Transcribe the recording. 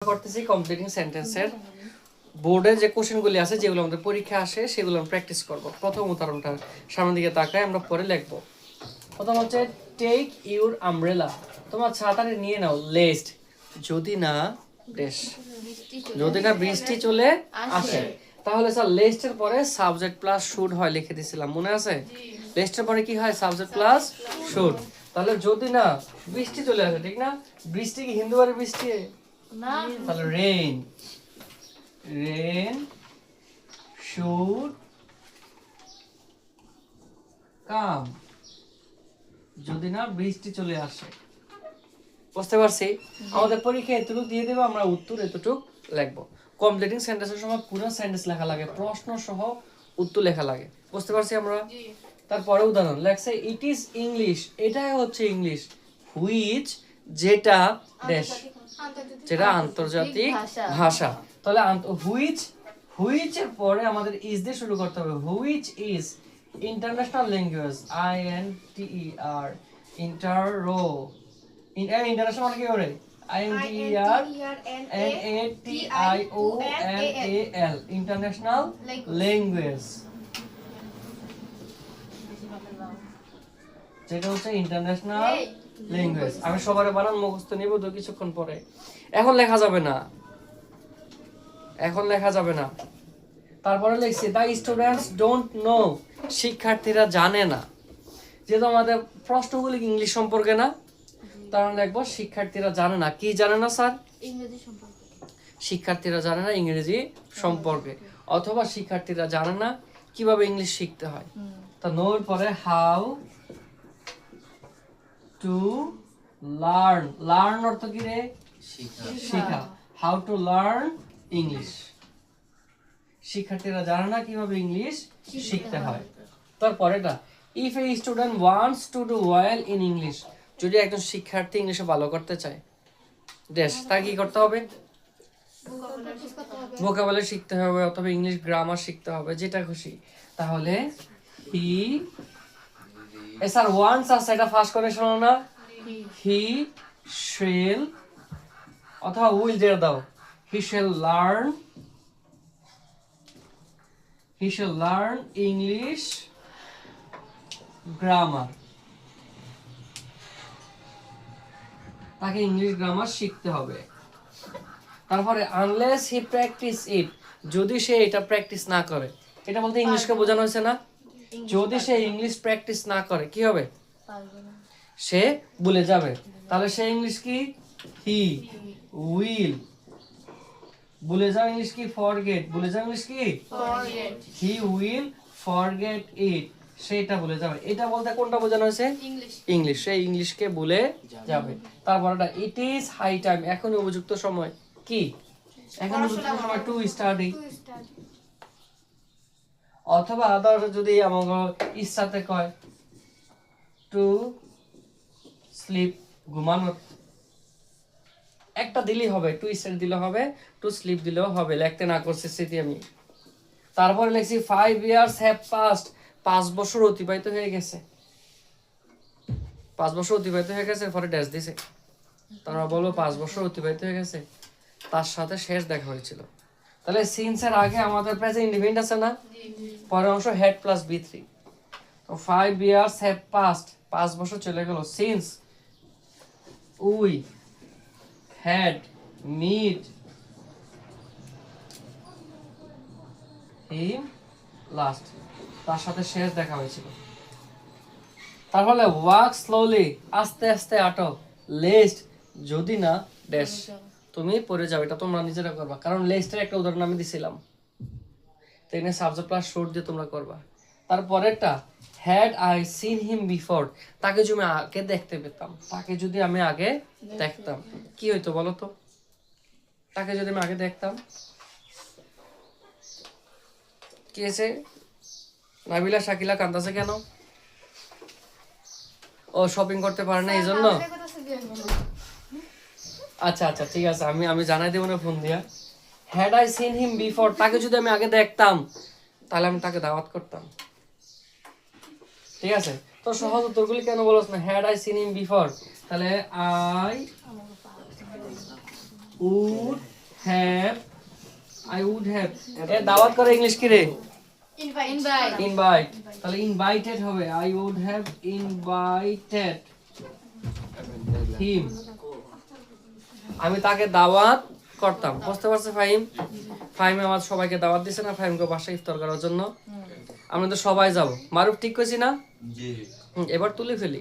করতেছি কমপ্লিটিং সেন্টেন্সের বোর্ডে যে কোশ্চেনগুলি আছে যেগুলো আমাদের পরীক্ষা আসে সেগুলো আমরা প্র্যাকটিস করব। প্রথম উদাহরণটা সামনের দিকে তাকায় আমরা পরে লিখব। প্রথম হচ্ছে টেক ইউর আমব্রেলা, তোমার ছাতাটা নিয়ে নাও, লেস্ট যদি না ড্যাশ, যদি না বৃষ্টি চলে আসে। তাহলে স্যার লেস্টের পরে সাবজেক্ট প্লাস শুড হয় লিখে দিয়েছিলাম, মনে আছে? লেস্টের পরে কি হয়? Subject plus should. তাহলে যদি না বৃষ্টি চলে আসে, ঠিক না? বৃষ্টি কি হিন্দু বারে বৃষ্টি না? তাহলে রেইন, রেইন শুড কাম, যদি না বৃষ্টি চলে আসে। বুঝতে পারছি? আমাদের পরীক্ষা এতটুকু দিয়ে দেবো, আমরা উত্তর এতটুকু লিখবো। কমপ্লিটিং সেন্টেন্সের সময় পুরো সেন্টেন্স লেখা লাগে, প্রশ্ন সহ উত্তর লেখা লাগে। বুঝতে পারছি আমরা? তারপরে উদাহরণ লেখছে ইট ইজ ইংলিশ, এটাই হচ্ছে ইংলিশ, হুইচ যেটা দেশ, যেটা আন্তর্জাতিক ভাষা। তাহলে হুইচ, হুইচ এর পরে আমাদের ইজ দিয়ে শুরু করতে হবে। Which is international language, INTER, ইন্টারো, ইন্টারন্যাশনাল মানে কি করে? INTERNATIONAL, ইন্টারন্যাশনাল ল্যাঙ্গুয়েজ, যেটা হচ্ছে ইন্টারন্যাশনাল ল্যাঙ্গুয়েজ। আমি সবার বানান মুখস্থ নিব তো কিছুক্ষণ পরে। এখন লেখা যাবে না, এখন লেখা যাবে না। তারপরে লিখছি দ্য স্টুডেন্টস ডোন্ট নো, শিক্ষার্থীরা জানে না। যেহেতু আমাদের প্রশ্নগুলি ইংলিশ সম্পর্কে না, তাহলে লিখবো শিক্ষার্থীরা জানে না। কি জানে না স্যার? ইংরেজি সম্পর্কে। শিক্ষার্থীরা জানে না ইংরেজি সম্পর্কে, অথবা শিক্ষার্থীরা জানে না কিভাবে ইংলিশ শিখতে হয়। তা নোর পরে হাউ টু লার্ন, লার্ন অর্থ কি রে? শেখা। হাউ টু লার্ন ইংলিশ, শিক্ষার্থীরা জানে না কিভাবে ইংলিশ শিখতে হয়। তারপরেটা if a student wants to do well in English, যদি একজন শিক্ষার্থী ইংলিশে ভালো করতে চায় দেশ, তাকে কি করতে হবে? ভোকাবুলারি শিখতে হবে অথবা ইংলিশ গ্রামার শিখতে হবে, যেটা খুশি। তাহলে হি, স্যার ওয়ান্স আছে, এটা ফার্স্ট করে শোনো না, হি শ্যাল অথবা উইল, যেটা দাও, he shall learn, he shall learn English grammar, তাকে ইংলিশ গ্রামার শিখতে হবে। তারপরে unless he practice it, যদি সে এটা প্র্যাকটিস না করে, এটা বলতে ইংলিশকে বোঝানো হয়েছে না? যদি সে ইংলিশ প্র্যাকটিস না করে কি হবে? সে ভুলে যাবে। তাহলে সে ইংলিশ কি? he will, ভুলে যাও ইংলিশ কি? forget, ভুলে যাও ইংলিশ কি? Forget. he will forget it, সেটা ভুলে যাবে। এটা বলতে কোনটা বোঝানো হয়েছে? ইংলিশ। ইংলিশ, সে ইংলিশকে ভুলে যাবে। তারপরটা ইট ইজ হাই টাইম, এখন উপযুক্ত সময় কি? এখন উপযুক্ত সময় টু স্টাডি, অথবা আদার্স যদি আমাকে ইচ্ছাতে কয় টু স্লিপ, ঘুমানো, একটা দিলেই হবে, টু স্টাডি দিলে হবে, টু স্লিপ দিলেও হবে। লিখতে না করছে স্মৃতি আমি। তারপরে লিখছি 5 years have passed, 5 বছর অতিবাহিত হয়ে গেছে, 5 বছর অতিবাহিত হয়ে গেছে, পরে ড্যাশ দিছে। তারা বলবো 5 বছর অতিবাহিত হয়ে গেছে, তার সাথে শেষ দেখা হয়েছিল। তাহলে সিন্স এর আগে আমাদের প্রেজেন্ট ইন্ডিপেন্ডেন্ট আছে না, পরের অংশ হেড প্লাস B3। তো 5 years have passed, 5 বছর চলে গেল, since we had meet him last, তার সাথে শেষ দেখা হয়েছিল। তাহলে ওয়াক স্লোলি, আস্তে আস্তে আটো, লেস্ট যদি না ড্যাশ, তুমি পড়ে যাও। এটা তোমরা নিজেরা করবা, কারণ লেস্টের একটা উদাহরণ আমি দিছিলাম। তো এখানে সাবজেক্ট প্লাস শুড দিয়ে তোমরা করবা। তারপরেরটা had I seen him before, তাকে যদি আমি আগে দেখতে পেতাম, তাকে যদি আমি আগে দেখতাম কি হইতো বলো তো? তাকে যদি আমি আগে দেখতাম কি হয়েছে? নাবিলা শাকিলা কান্দাছে কেন? ও শপিং করতে পারে না এই জন্য। আচ্ছা আচ্ছা ঠিক আছে, আমি জানাই দেবো না ফোন দিয়া। Had I seen him before, তাকে যদি আমি আগে দেখতাম তাহলে আমি তাকে দাওয়াত করতাম। ঠিক আছে, তো সহজ উত্তরগুলি কেন বলছ না? Had I seen him before, তাহলে I would have I would have a দাওয়াত করে ইংলিশ কি রে ইনভাইট তাহলে ইনভাইটেড হবে I would have invited him আমি তাকে দাওয়াত করতাম বুঝতে পারছে ফাহিম ফাহিম আমার সবাইকে দাওয়াত দিছে না ফাহিমকে বাসায় ইফতার করার জন্য আমরা তো সবাই যাব মারুফ ঠিক কইছি না জি এবার তুলে ফেলি